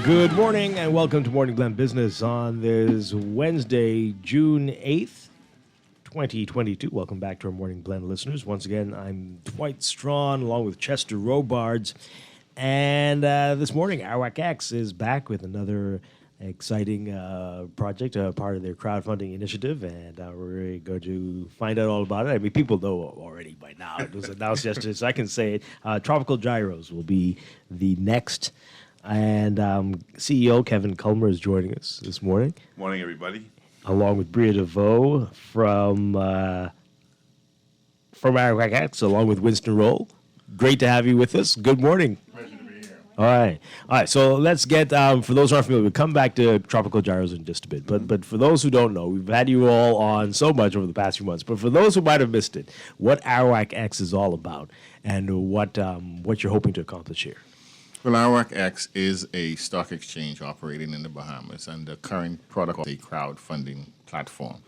Good morning and welcome to Morning Blend Business on this Wednesday, June 8th, 2022. Welcome back to our Morning Blend listeners. Once again, I'm Dwight Strawn along with Chester Robards. And this morning, Arawak X is back with another exciting project, part of their crowdfunding initiative. And we're going to find out all about it. I mean, people know already by now. It was announced yesterday, so I can say it. Tropical Gyros will be the next. And CEO Kevin Culmer is joining us this morning. Morning, everybody. Along with Brea Deveaux from Arawak X, along with Winston Rolle. Great to have you with us. Good morning. Pleasure to be here. All right. So let's get, for those who aren't familiar, we'll come back to Tropical Gyros in just a bit. But for those who don't know, we've had you all on so much over the past few months. But for those who might have missed it, what Arawak X is all about and what you're hoping to accomplish here. Well, Arawak X is a stock exchange operating in the Bahamas, and the current product is a crowdfunding platform.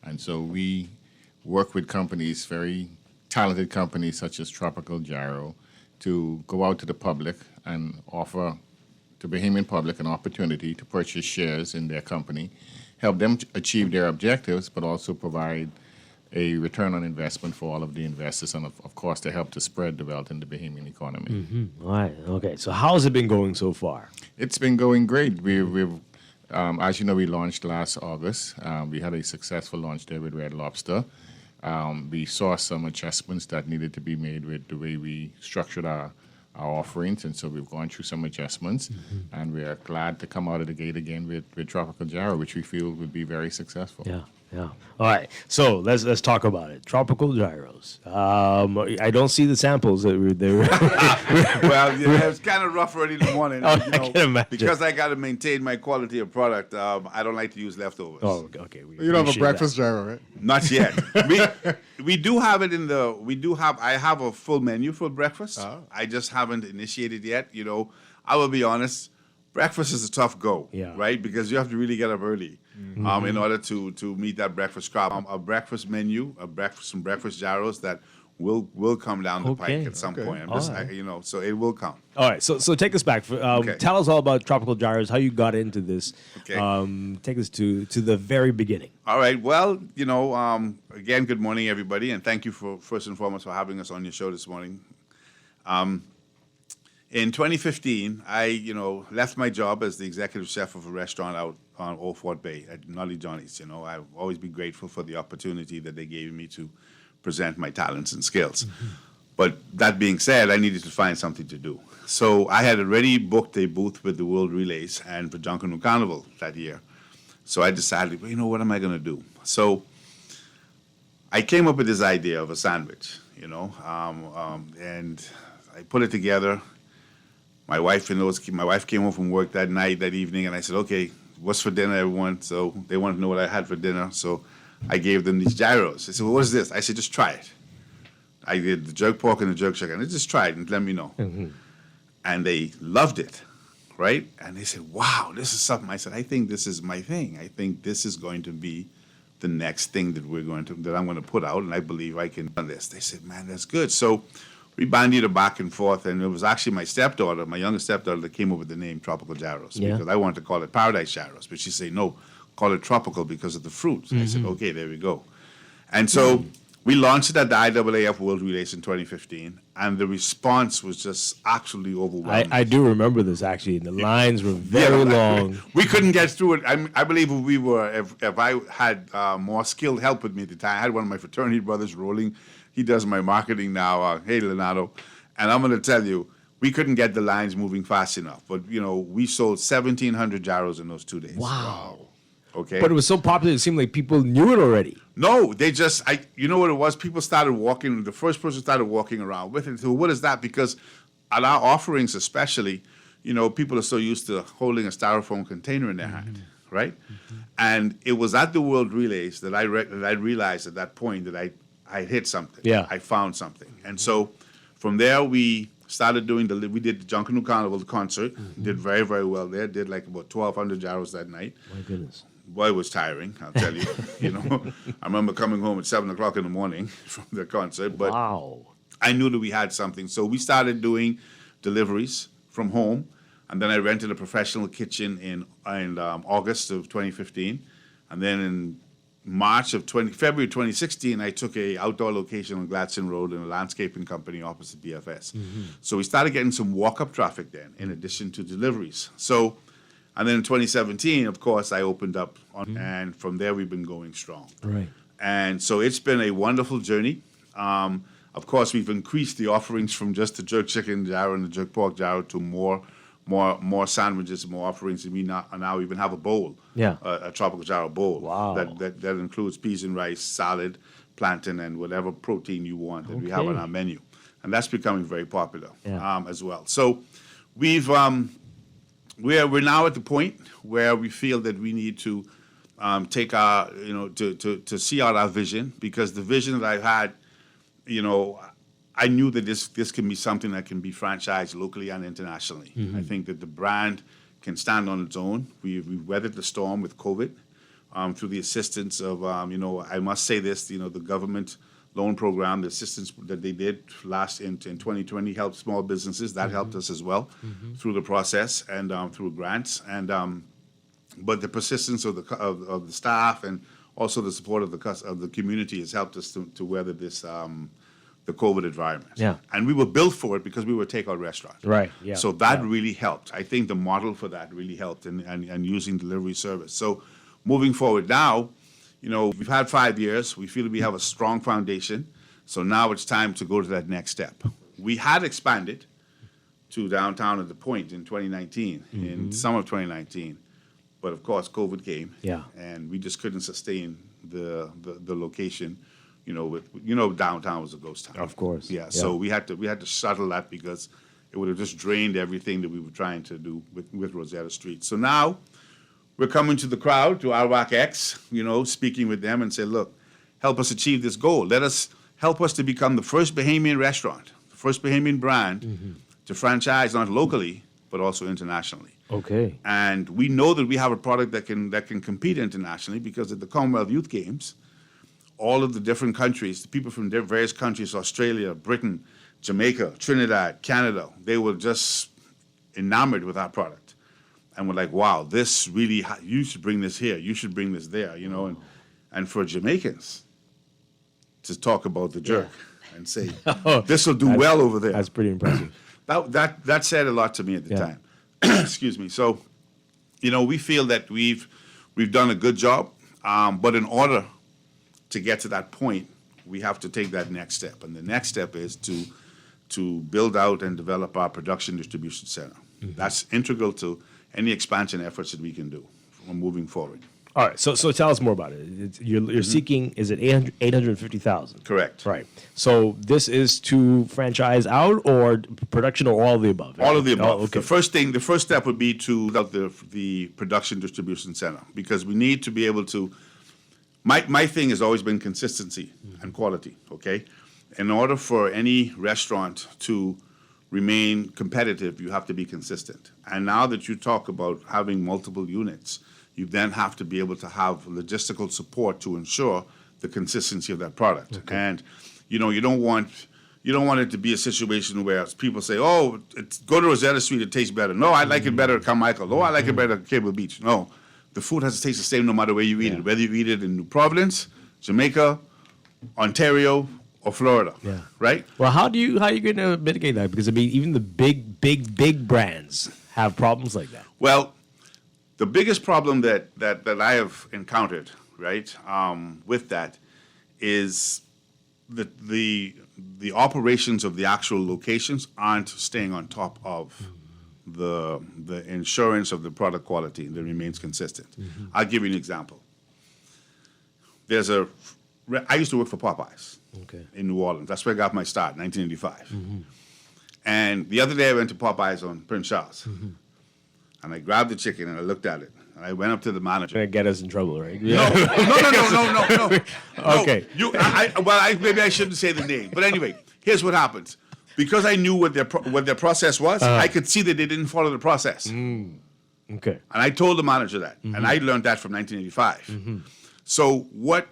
And so we work with companies, very talented companies such as Tropical Gyro, to go out to the public and offer the Bahamian public an opportunity to purchase shares in their company, help them achieve their objectives, but also provide a return on investment for all of the investors, and of course, to help to spread the wealth in the Bahamian economy. Mm-hmm. All right. Okay. So how has it been going so far? It's been going great. We've as you know, we launched last August. We had a successful launch there with Red Lobster. We saw some adjustments that needed to be made with the way we structured our offerings, and so we've gone through some adjustments, and we are glad to come out of the gate again with Tropical Gyro, which we feel would be very successful. Yeah. Yeah. All right. So let's talk about it. Tropical Gyros. I don't see the samples that were there. Well, yeah, it's kind of rough early in the morning. I can imagine. Because I got to maintain my quality of product. I don't like to use leftovers. Oh, okay. You don't have a breakfast gyro, right? Not yet. we do have it in the. I have a full menu for breakfast. Oh. I just haven't initiated yet. You know, I will be honest. Breakfast is a tough go, right? Because you have to really get up early in order to meet that breakfast crowd. A breakfast menu, some breakfast gyros that will come down the pike at some point. I'm just, so it will come. All right, so take us back. Tell us all about Tropical Gyros, how you got into this. Okay. Take us to the very beginning. All right. Well, again, good morning, everybody, and thank you for first and foremost for having us on your show this morning. In 2015, I, left my job as the executive chef of a restaurant out on Old Fort Bay at Nolly Johnny's. I've always been grateful for the opportunity that they gave me to present my talents and skills. But that being said, I needed to find something to do. So I had already booked a booth with the World Relays and for Junkanoo Carnival that year. So I decided, what am I going to do? So I came up with this idea of a sandwich, and I put it together. My wife came home from work that evening, and I said, okay, what's for dinner, everyone? So they wanted to know what I had for dinner, so I gave them these gyros. They said, well, what is this? I said, just try it. I did the jerk pork and the jerk chicken. I said, just try it and let me know. And they loved it, right? And they said, wow, this is something. I said, I think this is my thing. I think this is going to be the next thing that I'm going to put out, and I believe I can do this. They said, man, that's good. So we bandied it back and forth, and it was actually my stepdaughter, my youngest stepdaughter, that came up with the name Tropical Gyros because I wanted to call it Paradise Gyros, but she said, no, call it Tropical because of the fruits. I said, okay, there we go. And so we launched it at the IAAF World Relays in 2015, and the response was just absolutely overwhelming. I do remember this, actually, and the lines were very long. We couldn't get through it. I believe if I had more skilled help with me at the time, I had one of my fraternity brothers rolling. He does my marketing now. Hey, Leonardo. And I'm going to tell you, we couldn't get the lines moving fast enough. But, we sold 1,700 gyros in those 2 days. Wow. Okay. But it was so popular, it seemed like people knew it already. No, they just, you know what it was? People started walking, the first person started walking around with it. So what is that? Because at our offerings especially, people are so used to holding a styrofoam container in their hand, right? And it was at the World Relays that I realized at that point that I hit something. Yeah. I found something. And so from there, we started we did the Junkanoo Carnival concert, did very, very well there, did like about 1,200 gyros that night. My goodness. Boy, it was tiring, I'll tell you. I remember coming home at 7 o'clock in the morning from the concert, but wow. I knew that we had something. So we started doing deliveries from home. And then I rented a professional kitchen in August of 2015. And then in February 2016, I took a outdoor location on Gladstone Road in a landscaping company opposite BFS. So we started getting some walk-up traffic then, in addition to deliveries. So, and then in 2017, of course, I opened up, and from there we've been going strong. Right. And so it's been a wonderful journey. Of course, we've increased the offerings from just the jerk chicken gyro and the jerk pork gyro to more sandwiches, more offerings, and we now even have a bowl, a tropical gyro bowl. Wow. That includes peas and rice, salad, plantain, and whatever protein you want that we have on our menu, and that's becoming very popular as well. So we're now at the point where we feel that we need to take our to see out our vision, because the vision that I've had, I knew that this can be something that can be franchised locally and internationally. I think that the brand can stand on its own. We've weathered the storm with COVID through the assistance of, I must say this, the government loan program, the assistance that they did in 2020 helped small businesses. That helped us as well through the process and through grants. And but the persistence of the staff and also the support of the community has helped us to weather this the COVID environment. Yeah. And we were built for it because we were a takeout restaurant. Right. Yeah. So that really helped. I think the model for that really helped and using delivery service. So moving forward now, we've had 5 years. We feel we have a strong foundation. So now it's time to go to that next step. We had expanded to downtown at the Point in 2019, in summer of 2019. But of course, COVID came. Yeah. And we just couldn't sustain the location. Downtown was a ghost town. Of course. Yeah. So we had to shuttle that because it would have just drained everything that we were trying to do with Rosetta Street. So now we're coming to the crowd, to Arawak X, speaking with them and say, look, help us achieve this goal. Help us to become the first Bahamian restaurant, the first Bahamian brand to franchise not locally but also internationally. Okay. And we know that we have a product that can compete internationally, because at the Commonwealth Youth Games, all of the different countries, the people from various countries, Australia, Britain, Jamaica, Trinidad, Canada, they were just enamored with our product. And we're like, wow, this really, you should bring this here, you should bring this there, and for Jamaicans to talk about the jerk and say, this will do well over there. That's pretty impressive. That said a lot to me at the time. Excuse me. So, we feel that we've done a good job, but in order to get to that point, we have to take that next step. And the next step is to build out and develop our production distribution center. That's integral to any expansion efforts that we can do moving forward. All right. So tell us more about it. You're seeking, is it 850,000? Correct. Right. So this is to franchise out or production or all of the above? All of the above. Oh, okay. The first step would be to build the production distribution center, because we need to be able to. My thing has always been consistency and quality, okay? In order for any restaurant to remain competitive, you have to be consistent. And now that you talk about having multiple units, you then have to be able to have logistical support to ensure the consistency of that product. Okay. And, you don't want it to be a situation where people say, oh, go to Rosetta Street, it tastes better. No, I like it better at Carmichael. Oh, I like it better at Cable Beach. No. The food has to taste the same no matter where you eat it, whether you eat it in New Providence, Jamaica, Ontario, or Florida. Yeah. Right? Well, how are you going to mitigate that? Because, even the big brands have problems like that. Well, the biggest problem that I have encountered, right, with that is the operations of the actual locations aren't staying on top of the insurance of the product quality that remains consistent. I'll give you an example. I used to work for Popeyes in New Orleans. That's where I got my start, 1985. And the other day I went to Popeyes on Prince Charles. And I grabbed the chicken and I looked at it. And I went up to the manager. Going to get us in trouble, right? No. Okay. Maybe I shouldn't say the name. But anyway, here's what happens. Because I knew what their process was, I could see that they didn't follow the process. Okay. And I told the manager that. And I learned that from 1985. So what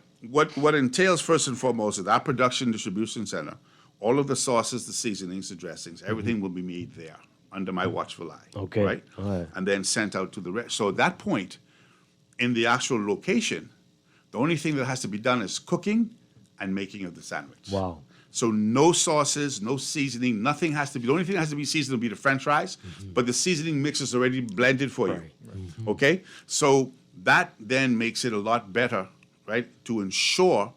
entails first and foremost is our production distribution center, all of the sauces, the seasonings, the dressings, everything will be made there. under my watchful eye. Okay. Right? All right. And then sent out to the rest. So at that point, in the actual location, the only thing that has to be done is cooking and making of the sandwich. Wow. So no sauces, no seasoning, nothing has to be. The only thing that has to be seasoned will be the French fries, but the seasoning mix is already blended for you. Right. Okay? So that then makes it a lot better, right, to ensure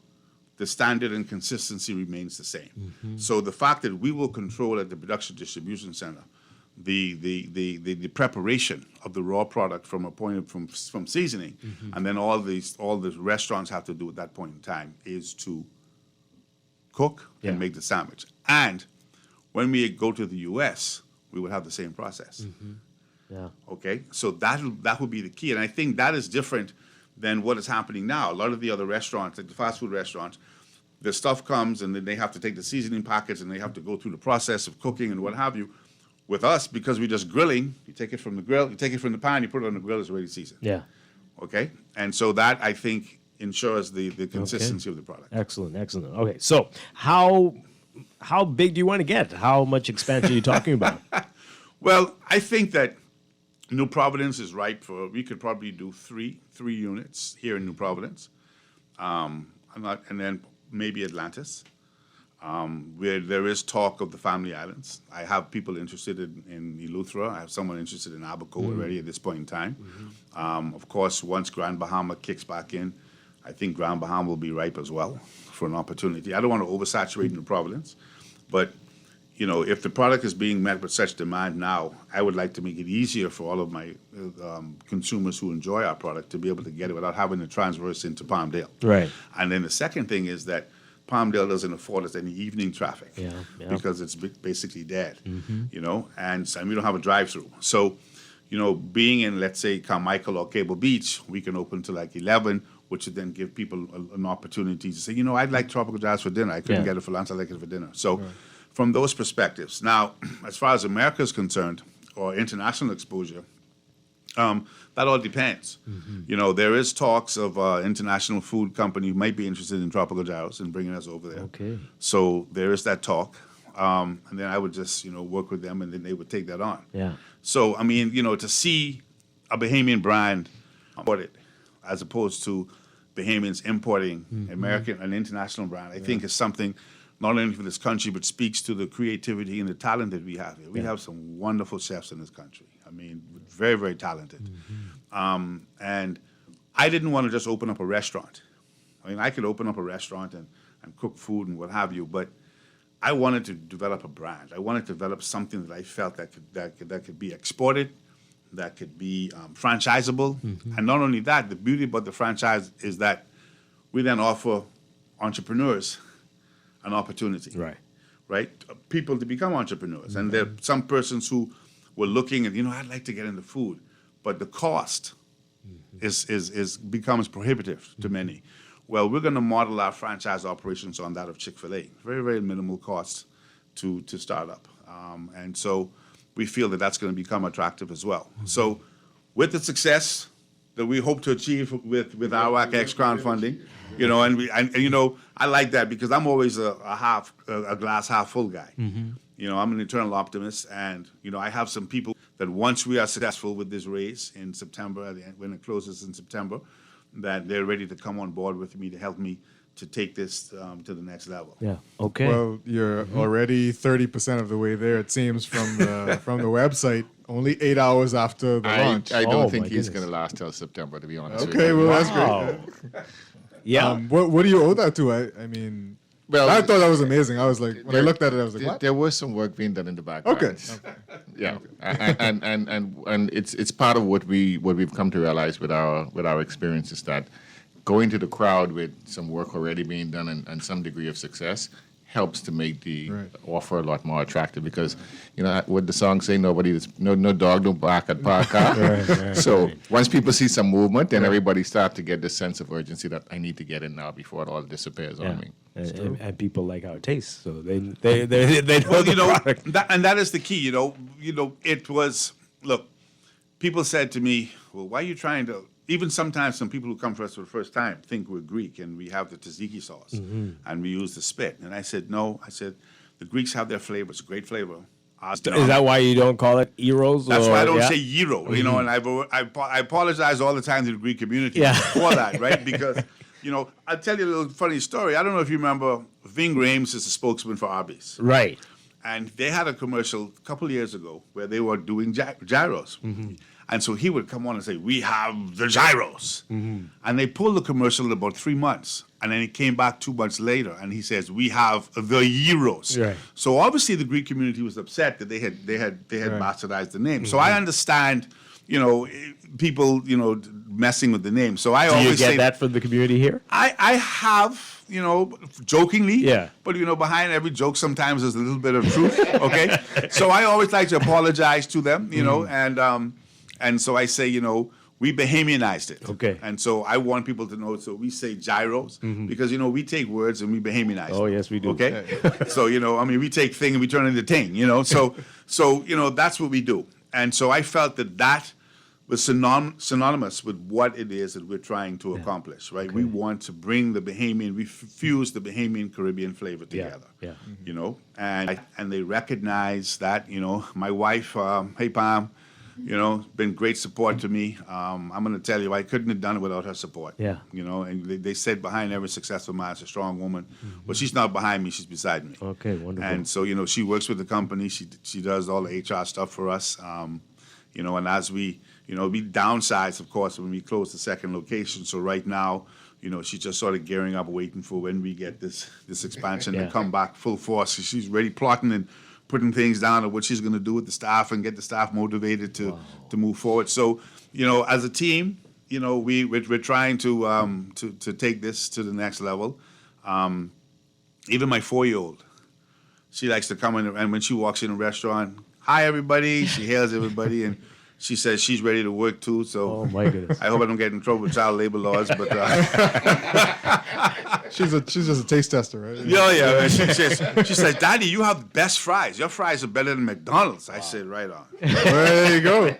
the standard and consistency remains the same. So the fact that we will control at the production distribution center the preparation of the raw product from a point of, from seasoning, and then all the restaurants have to do at that point in time is to cook Yeah. and make the sandwich. And when we go to the U.S., we would have the same process. Yeah. Okay, so that would be the key, and I think that is different than what is happening now. A lot of the other restaurants, like the fast food restaurants, the stuff comes and then they have to take the seasoning packets and they have to go through the process of cooking and what have you. With us, because we're just grilling, you take it from the grill, you take it from the pan, you put it on the grill, it's already seasoned. Yeah. Okay, and so that I think ensures the consistency of the product. Excellent. Okay. So how big do you want to get? How much expansion are you talking about? Well, I think that New Providence is ripe for. We could probably do three units here in New Providence, and then maybe Atlantis, where there is talk of the Family Islands. I have people interested in Eleuthera. I have someone interested in Abaco already at this point in time. Of course, once Grand Bahama kicks back in, I think Grand Bahama will be ripe as well for an opportunity. I don't want to oversaturate New Providence, but if the product is being met with such demand now, I would like to make it easier for all of my consumers who enjoy our product to be able to get it without having to transverse into Palmdale. Right. And then the second thing is that Palmdale doesn't afford us any evening traffic because it's basically dead, and we don't have a drive-through. So, being in, let's say, Carmichael or Cable Beach, we can open till like 11, which would then give people an opportunity to say, I'd like tropical gyros for dinner. I couldn't get it for lunch. I like it for dinner. So from those perspectives. Now, as far as America is concerned, or international exposure, that all depends. There is talks of international food company who might be interested in tropical gyros and bringing us over there. Okay. So there is that talk. And then I would just, work with them and then they would take that on. Yeah. So, to see a Bahamian brand imported as opposed to Bahamians importing an international brand, I think is something not only for this country, but speaks to the creativity and the talent that we have here. We have some wonderful chefs in this country. Very, very talented. And I didn't want to just open up a restaurant. I could open up a restaurant and cook food and what have you, but I wanted to develop a brand. I wanted to develop something that I felt that could be exported, that could be franchisable. And not only that, the beauty about the franchise is that we then offer entrepreneurs an opportunity. Right? People to become entrepreneurs. And there are some persons who were looking at, I'd like to get into food, but the cost becomes prohibitive to many. Well, we're going to model our franchise operations on that of Chick-fil-A. Very, very minimal cost to start up. And so we feel that that's going to become attractive as well. So with the success that we hope to achieve with Arawak X crowdfunding, I like that because I'm always a glass half full guy. I'm an eternal optimist, and I have some people that once we are successful with this raise in September, when it closes in September, that they're ready to come on board with me to help me to take this to the next level. Yeah. Okay. Well, you're already 30% of the way there. It seems from the website. Only 8 hours after the launch. I don't Oh, think my he's goodness. going to last till September, to be honest with Okay, you. well that's Wow. great. Yeah. What do you owe that to? I mean, Well, I thought that was amazing. I was like, when I looked at it, I was like, what? There was some work being done in the background. Okay. Yeah, and it's part of what we've come to realize with our experience is that going to the crowd with some work already being done and some degree of success helps to make the offer a lot more attractive because what the song say, no dog don't bark at park car. So once people see some movement, then everybody start to get this sense of urgency that I need to get in now before it all disappears on me. And people like our taste, so they know the product. That is the key. It was, look, people said to me, well, why are you trying to? Even sometimes some people who come for us for the first time think we're Greek and we have the tzatziki sauce and we use the spit. And I said, no. I said, the Greeks have their flavor. It's a great flavor. Is that why you don't call it Eros? That's why I don't yeah? say Gyro, you know, and I apologize all the time to the Greek community Yeah. for that, right? Because, you know, I'll tell you a little funny story. I don't know if you remember, Ving Rhames is the spokesman for Arby's. Right. And they had a commercial a couple of years ago where they were doing gyros. And so he would come on and say, we have the gyros. And they pulled the commercial in about 3 months. And then he came back 2 months later and he says, we have the gyros. Right. So obviously the Greek community was upset that they had bastardized the name. So I understand, you know, people, you know, messing with the name. So I Do you always get say that from the community here? I have, you know, jokingly. Yeah. But, you know, behind every joke sometimes there's a little bit of truth, okay? So I always like to apologize to them, you know, and so I say, you know, we Bahamianized it. Okay. And so I want people to know, so we say gyros because, you know, we take words and we Bahamianize Oh, them. yes, we do. Okay? So, you know, I mean, we take thing and we turn it into ting, you know? So, you know, that's what we do. And so I felt that was synonymous with what it is that we're trying to accomplish, right? We want to bring the Bahamian, we fuse the Bahamian Caribbean flavor together, Yeah. you know? And they recognize that, you know, my wife, hey, Pam, you know, been great support to me. I'm going to tell you, I couldn't have done it without her support. Yeah. You know, and they said behind every successful man is a strong woman. But she's not behind me, she's beside me. Okay, wonderful. And so, you know, she works with the company. She does all the HR stuff for us. You know, and as we, you know, we downsize, of course, when we close the second location. So right now, you know, she's just sort of gearing up, waiting for when we get this expansion to come back full force. So she's ready plotting and putting things down of what she's going to do with the staff and get the staff motivated to move forward. So, you know, as a team, you know, we're trying to take this to the next level. Even my 4-year-old, she likes to come in, and when she walks in a restaurant, hi everybody, she hails everybody, and she says she's ready to work too. So, Oh, my goodness. I hope I don't get in trouble with child labor laws, but She's just a taste tester, right? yeah. She says, Daddy, you have the best fries. Your fries are better than McDonald's. I said, right on. There you go.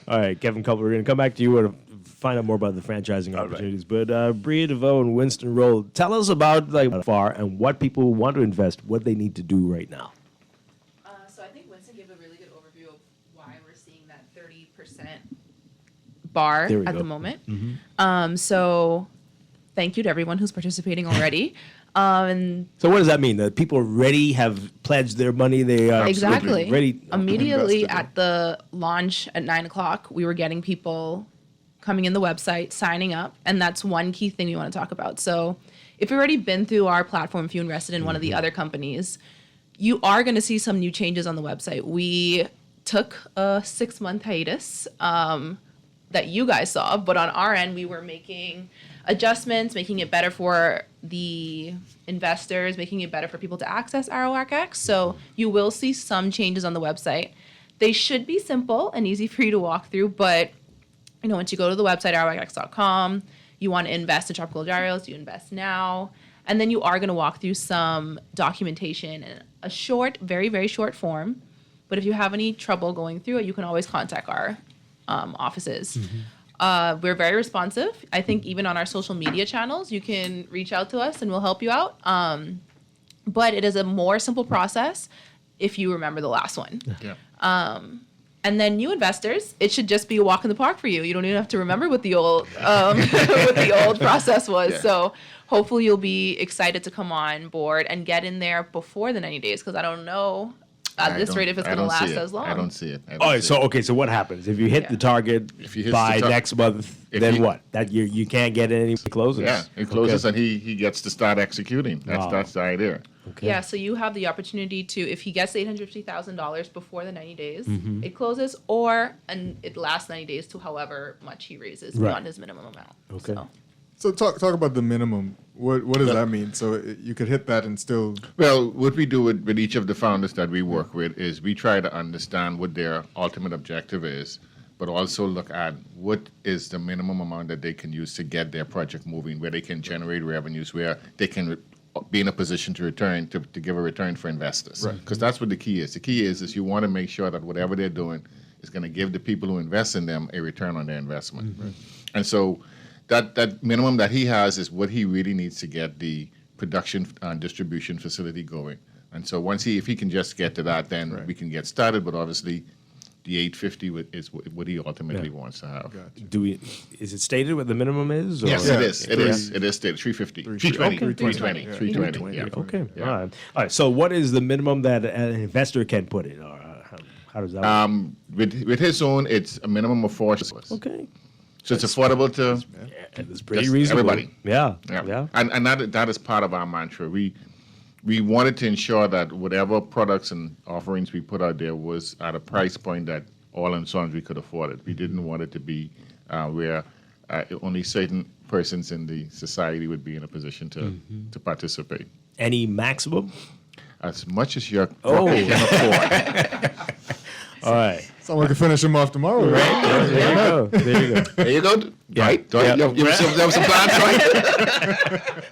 All right, Kevin Culmer, we're going to come back to you to find out more about the franchising opportunities. But Brea Deveaux and Winston Rolle, tell us about like FAR and what people who want to invest, what they need to do right now. So I think Winston gave a really good overview of why we're seeing that 30% bar There we at go. the moment. So thank you to everyone who's participating already. And So what does that mean? That people already have pledged their money? They are exactly. ready. Immediately Invested, at the launch at 9:00, we were getting people coming in the website, signing up, and that's one key thing we want to talk about. So if you've already been through our platform, if you invested in one of the other companies, you are going to see some new changes on the website. We took a 6-month hiatus that you guys saw, but on our end, we were making adjustments, making it better for the investors, making it better for people to access Arawak X. So you will see some changes on the website. They should be simple and easy for you to walk through, but you know, once you go to the website, ArawakX.com, you want to invest in tropical gyros, you invest now, and then you are going to walk through some documentation in a short, very, very short form. But if you have any trouble going through it, you can always contact our offices. We're very responsive. I think even on our social media channels, you can reach out to us and we'll help you out. But it is a more simple process if you remember the last one. Yeah. And then new investors, it should just be a walk in the park for you. You don't even have to remember what the old what the old process was. Yeah. So hopefully you'll be excited to come on board and get in there before the 90 days because I don't know at this rate if it's going to last as long. I don't see it. Oh, so what happens if you hit the target If you hit by the tar- next month? if Then you- what? That you can't get any closes. Yeah, it closes Okay. and he gets to start executing. Wow. That's the idea. Okay. Yeah, so you have the opportunity to, if he gets $850,000 before the 90 days, it closes, and it lasts 90 days to however much he raises Right. beyond his minimum amount. Okay. So, So talk about the minimum. What does that mean? So you could hit that and still. Well, what we do with each of the founders that we work with is we try to understand what their ultimate objective is, but also look at what is the minimum amount that they can use to get their project moving, where they can generate revenues, where they can be in a position to return, to give a return for investors. Right. Because that's what the key is. The key is you want to make sure that whatever they're doing is going to give the people who invest in them a return on their investment. And so that minimum that he has is what he really needs to get the production and distribution facility going. And so if he can just get to that, then we can get started. But obviously, the 850 is what he ultimately wants to have. Gotcha. Is it stated what the minimum is? Or? Yes, it is. It is stated 350. 320. 320. 320. Yeah. Okay. Yeah. All right. So what is the minimum that an investor can put in? Or how does that work? With his own, it's a minimum of 4 shares. Okay. So it's affordable to It's pretty just reasonable. everybody. Yeah. And that is part of our mantra. We wanted to ensure that whatever products and offerings we put out there was at a price point that all and sons we could afford it. We didn't want it to be where only certain persons in the society would be in a position to participate. Any maximum? As much as your pocket can afford. All right. Someone can finish him off tomorrow, right? There you go. There you go. There you go. Right? Yeah. You have some plans, right?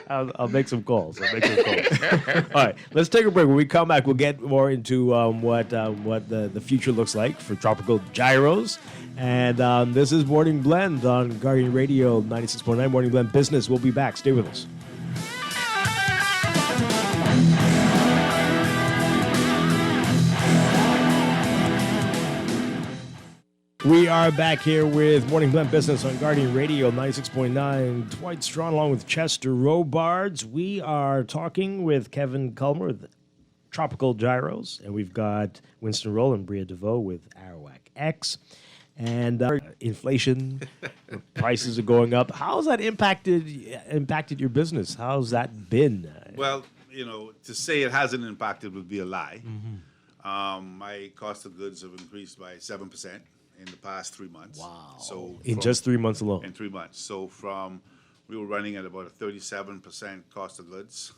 I'll make some calls. All right, let's take a break. When we come back, we'll get more into what the future looks like for tropical gyros. And this is Morning Blend on Guardian Radio 96.9 Morning Blend Business. We'll be back. Stay with us. We are back here with Morning Blend Business on Guardian Radio 96.9. Dwight Strong along with Chester Robards. We are talking with Kevin Culmer with Tropical Gyros, and we've got Winston Rolle and Brea Deveaux with Arawak X. And inflation, prices are going up. How's that impacted your business? How's that been? Well, to say it hasn't impacted would be a lie. My cost of goods have increased by 7% in the past 3 months. Wow. So In just 3 months alone. in 3 months. So we were running at about a 37% cost of goods.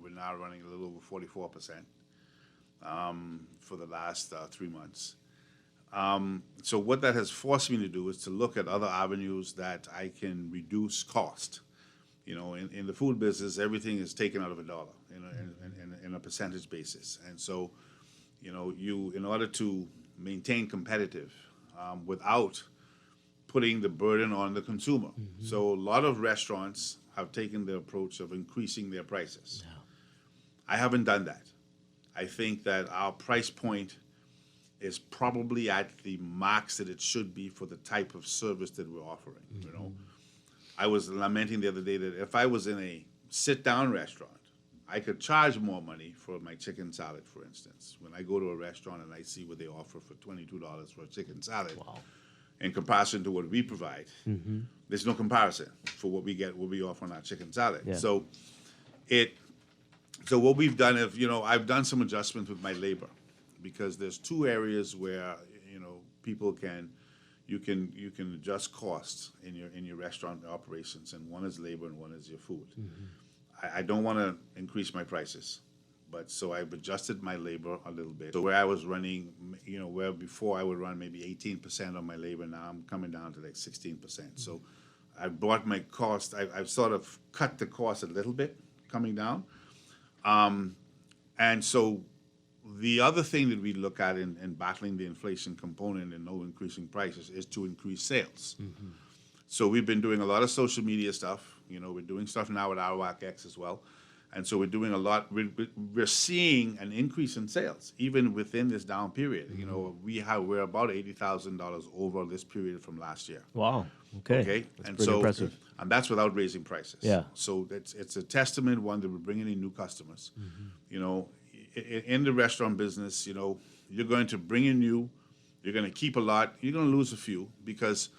We're now running a little over 44% for the last 3 months. So what that has forced me to do is to look at other avenues that I can reduce cost. In the food business, everything is taken out of a dollar in a percentage basis. And so, in order to maintain competitive without putting the burden on the consumer. So a lot of restaurants have taken the approach of increasing their prices. I haven't done that. I think that our price point is probably at the max that it should be for the type of service that we're offering. I was lamenting the other day that if I was in a sit-down restaurant, I could charge more money for my chicken salad, for instance. When I go to a restaurant and I see what they offer for $22 for a chicken salad, in comparison to what we provide, there's no comparison for what we offer on our chicken salad. Yeah. So what we've done is, I've done some adjustments with my labor, because there's 2 areas where you can adjust costs in your restaurant operations, and one is labor and one is your food. I don't want to increase my prices, but so I've adjusted my labor a little bit. So where I was running, where before I would run maybe 18% on my labor, now I'm coming down to like 16%. So I brought my cost, I've sort of cut the cost a little bit coming down. And so the other thing that we look at in battling the inflation component and no increasing prices is to increase sales. So we've been doing a lot of social media stuff. We're doing stuff now with Arawak X as well. And so we're doing a lot. We're seeing an increase in sales, even within this down period. We're about $80,000 over this period from last year. Wow. Okay. That's pretty impressive. And that's without raising prices. Yeah. So it's a testament, one, that we're bringing in new customers. In the restaurant business, you're going to bring in new, you're going to keep a lot, you're going to lose a few, because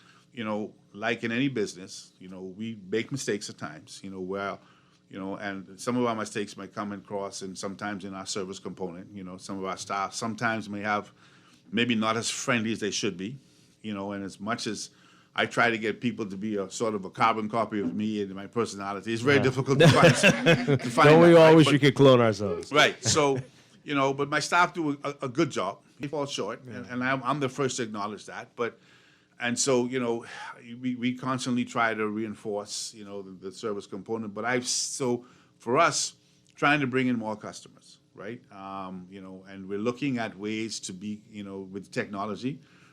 like in any business, we make mistakes at times, and some of our mistakes might come across, and sometimes in our service component, some of our staff sometimes may have maybe not as friendly as they should be, and as much as I try to get people to be a sort of a carbon copy of me and my personality, it's very difficult to find. Don't we that, all right? wish we could clone ourselves? Right. So, but my staff do a good job. They fall short, and I'm the first to acknowledge that. And so, we constantly try to reinforce, the service component. But so for us, trying to bring in more customers, right? And we're looking at ways to be, with technology,